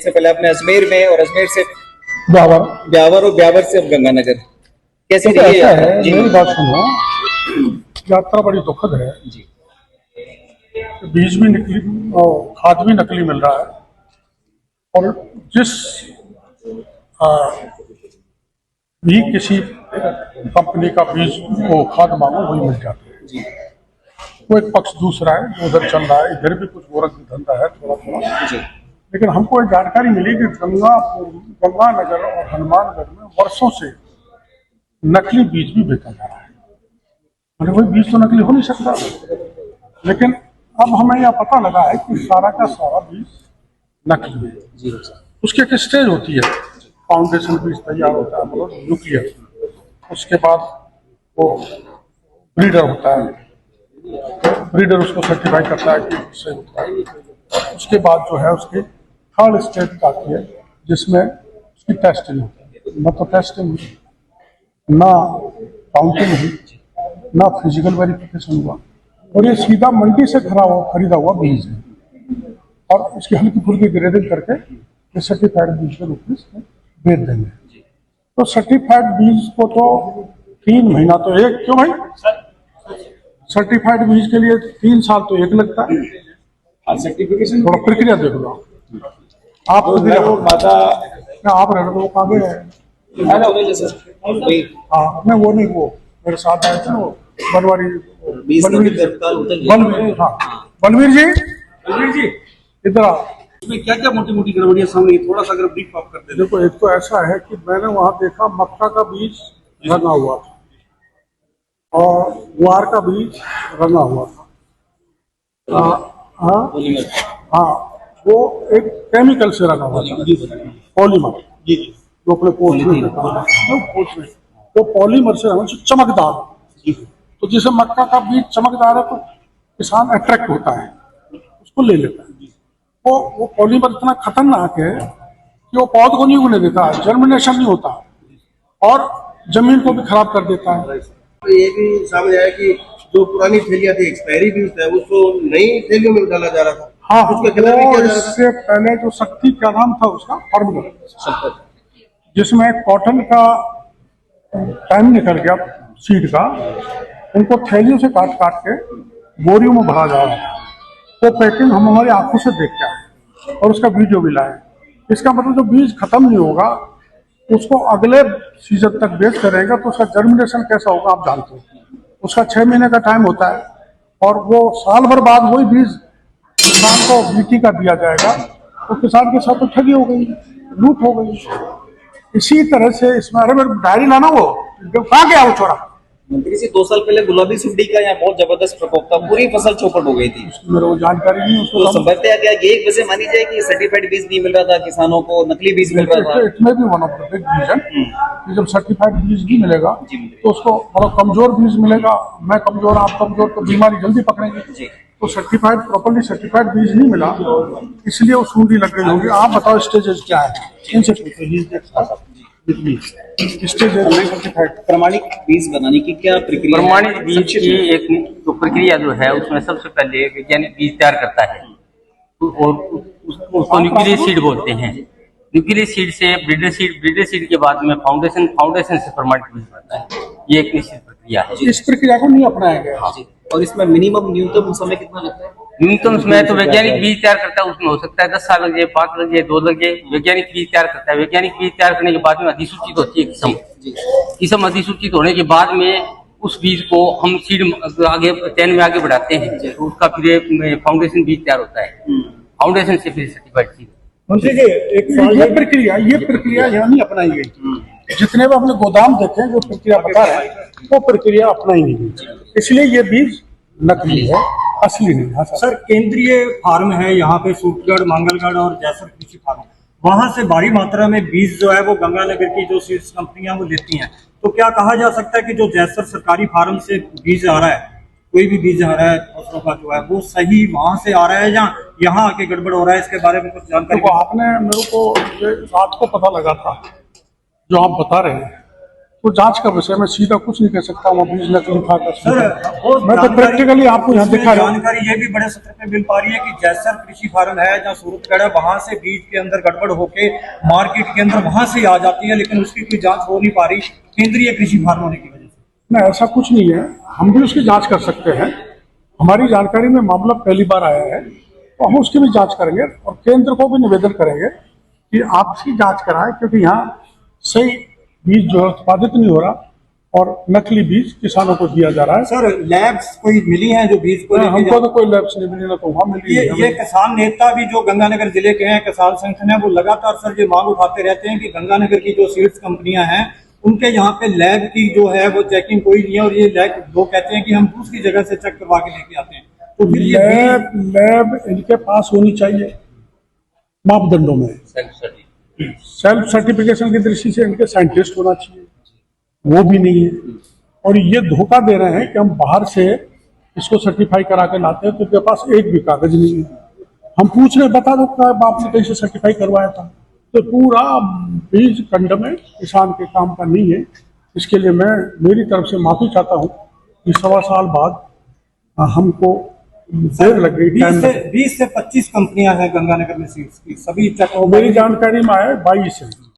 सबसे पहले आपने अजमेर में और अजमेर से ब्यावर ब्यावर और ब्यावर से अब गंगानगर, कैसे तो रही ऐसा है? है, जी मेरी बात सुनो, यात्रा बड़ी दुखद है। जी बीज भी नकली और खाद भी नकली मिल रहा है, और जिस आ, भी किसी कंपनी का बीज को खाद मांगो वही मिल जाती है। जी वो एक पक्ष दूसरा है जो उधर चल रहा है, इधर भी कुछ गोरख धंधा है थोड़ा थोड़ा। जी लेकिन हमको एक जानकारी मिली कि गंगानगर और हनुमानगढ़ में वर्षों से नकली बीज भी बेचा जा रहा है। मतलब वही बीज तो नकली हो नहीं सकता, लेकिन अब हमें यह पता लगा है कि सारा का सारा बीज नकली है। जी उसकी एक स्टेज होती है, फाउंडेशन बीज तैयार होता है, मतलब न्यूक्लियर, उसके बाद वो ब्रीडर होता है, ब्रीडर उसको सर्टिफाई करता है कि सही होता है। उसके बाद जो है उसकी थर्ड स्टेज आती है जिसमें उसकी टेस्टिंग होती है। न तो टेस्टिंग हुई, ना काउंटिंग हुई, ना फिजिकल वेरिफिकेशन हुआ, और ये सीधा मंडी से खरीदा हुआ बीज है, और उसकी हल्की फुल्की ग्रेडिंग करके ये सर्टिफाइड बीज के रूप में बेच देंगे। तो सर्टिफाइड बीज को तो 3 महीना तो एक, क्यों भाई, सर्टिफाइड बीज के लिए 3 साल तो एक लगता है। सर्टिफिकेशन थोड़ा प्रक्रिया देख लो आप, आप रह वो कहाँ गए? हाँ मैं वो नहीं, वो मेरे साथ आए थे वो बनवारी, बलवीर, हाँ बलवीर जी इधर आओ। इसमें क्या क्या मोटी मोटी गड़बड़ियां सामने, थोड़ा सा अगर ब्रीफ आप कर दें। देखो, एक तो ऐसा है कि मैंने वहां देखा मक्का का बीज रंगा हुआ था और गुआर का बीज रंगा हुआ था। हाँ, वो एक केमिकल से रंगा हुआ था, पॉलीमर, जो अपने पोस्ट में वो पॉलीमर से रंगा, चमकदार। तो जैसे मक्का का बीज चमकदार है तो किसान अट्रैक्ट होता है, उसको ले लेता है। वो पॉलीमर इतना खतरनाक है कि वो पौध को नहीं उगने देता, जर्मिनेशन नहीं होता, और जमीन को भी खराब कर देता है। ये भी सामने आया कि जो पुरानी थैलियां थी, एक्सपायरी बीज था, उसको नई थैलियों में डाला जा रहा था। हाँ, उसका कलर भी क्या इससे पहले जो शक्ति, क्या नाम था उसका, फॉर्मूला, जिसमें कॉटन का टाइम निकल गया, सीड का, उनको थैलियों से काट काट के बोरियों में भरा जा रहा था। वो पैकिंग हम हमारी आंखों से देखते हैं और उसका वीडियो भी लाए। इसका मतलब जो बीज खत्म नहीं होगा उसको अगले सीजन तक बेच करेगा तो उसका जर्मिनेशन कैसा होगा आप जानते हो। उसका 6 महीने का टाइम होता है, और वो साल भर बाद वही बीज किसान को बीटी का दिया जाएगा, तो किसान के साथ तो ठगी हो गई, लूट हो गई। इसी तरह से इसमें, अरे मेरे डायरी लाना, वो कहाँ गया वो छोरा? मंत्री जी 2 साल पहले गुलाबी सुंडी का यहाँ बहुत जबरदस्त प्रकोप था, पूरी फसल चौपट हो गई थी। मेरे को जानकारी नहीं उसको। तो संभवतः क्या ये एक वजह मानी जाए कि सर्टिफाइड बीज नहीं मिल रहा था किसानों को, नकली बीज मिल रहा था। इसमें भी one of the big reason कि जब सर्टिफाइड बीज नहीं मिलेगा तो उसको मतलब कमजोर बीज मिलेगा, मैं कमजोर आप कमजोर, तो बीमारी जल्दी पकड़ेंगे। तो सर्टिफाइड, प्रॉपर्ली सर्टिफाइड बीज नहीं मिला, इसलिए वो सूंडी लग गई होगी। आप बताओ स्टेजेस क्या है इनसे प्रमाणिक बीज बनाने की क्या प्रक्रिया? प्रमाणित बीज की एक तो प्रक्रिया जो है उसमें सबसे पहले वैज्ञानिक बीज तैयार करता है, और उसको न्यूक्लियर सीड बोलते हैं। न्यूक्लियर सीड से ब्रीडर सीड के बाद में फाउंडेशन से प्रमाणित बीज बनता है। ये एक निश्चित प्रक्रिया है। इस प्रक्रिया को नहीं अपनाया गया। हाँ जी। और इसमें न्यूनतम समय कितना लगता है? न्यूनतम समय तो वैज्ञानिक बीज तैयार करता है, उसमें हो सकता है 10 साल लग जाए, 5 लग जाए, 2 लग जाए। वैज्ञानिक बीज तैयार करता है। वैज्ञानिक बीज तैयार करने के बाद में अधिसूचित होती है किस्म अधिसूचित होने के बाद में उस बीज को हम सीड आगे चैन में आगे बढ़ाते हैं, तो उसका फिर फाउंडेशन बीज तैयार होता है। फाउंडेशन से फिर सर्टिफाइड सीड। मंत्री जी, ये प्रक्रिया यहाँ नहीं अपनाई गई। जितने भी अपने गोदाम देखे जो प्रक्रिया बता रहे हैं वो प्रक्रिया अपनाई नहीं गई, इसलिए ये बीज नकली है, असली नहीं है। सर, केंद्रीय फार्म है यहाँ पे, सूटगढ़, मंगलगढ़ और जैसर कृषि फार्म, वहां से भारी मात्रा में बीज जो है वो गंगानगर की जो सीड्स कंपनियां वो लेती हैं। तो क्या कहा जा सकता है कि जो जैसर सरकारी फार्म से बीज आ रहा है, कोई भी बीज आ रहा है फसलों का जो है, वो सही वहां से आ रहा है या यहाँ आके गड़बड़ हो रहा है? इसके बारे में कुछ जानकारी। तो आपने, मेरे को ये रात को पता लगा था जो आप बता रहे हैं तो जांच का विषय मैं सीधा कुछ नहीं कह सकता हूँ बीज नकली था का सर वो मैं तो प्रैक्टिकली आपको यहाँ इसमें दिखा रहा हूँ। जानकारी ये भी बड़े सत्र पे मिल पा रही है कि जैसर कृषि फार्म है जहाँ सूरतगढ़ है, वहां से बीज के अंदर गड़बड़ होके मार्केट के अंदर वहां से आ जाती है, लेकिन उसकी कोई जांच हो नहीं पा रही केंद्रीय कृषि फार्म होने की वजह से। नहीं, ऐसा कुछ नहीं है, हम भी उसकी जांच कर सकते हैं। हमारी जानकारी में मामला पहली बार आया है तो हम उसकी भी जांच करेंगे और केंद्र को भी निवेदन करेंगे कि आप इसकी जांच कराएं, क्योंकि यहाँ सही बीज जो है उत्पादित नहीं हो रहा और नकली बीज किसानों को दिया जा रहा है। सर लैब्स कोई मिली हैं जो बीज को लेके हमको तो कोई लैब्स नहीं मिली, ना तो वहाँ मिली है। ये किसान नेता भी जो गंगानगर जिले के हैं, किसान संगठन है, वो लगातार सर ये मांग उठाते रहते हैं कि गंगानगर की जो सीड्स कंपनियां हैं उनके यहाँ पे लैब की जो है वो चेकिंग कोई नहीं है, और ये लैब वो कहते हैं कि हम दूसरी जगह से चेक करवा के लेके आते हैं। तो फिर ये लैब इनके पास होनी चाहिए मापदंडों में। सेल्फ सर्टिफिकेशन की दृष्टि से इनके साइंटिस्ट होना चाहिए, वो भी नहीं है। और ये धोखा दे रहे हैं कि हम बाहर से इसको सर्टिफाई करा के लाते हैं तो इनके पास एक भी कागज नहीं है। हम पूछ रहे बता दो आपने कहीं से सर्टिफाई करवाया था, तो पूरा बीज कंड में किसान के काम का नहीं है। इसके लिए मैं मेरी तरफ से माफी चाहता हूँ कि 1.25 साल बाद हमको देर लग गई। 20 से 25 कंपनियां हैं गंगानगर में सीड्स की, सभी चेक हो मेरी जानकारी में आया 22 है।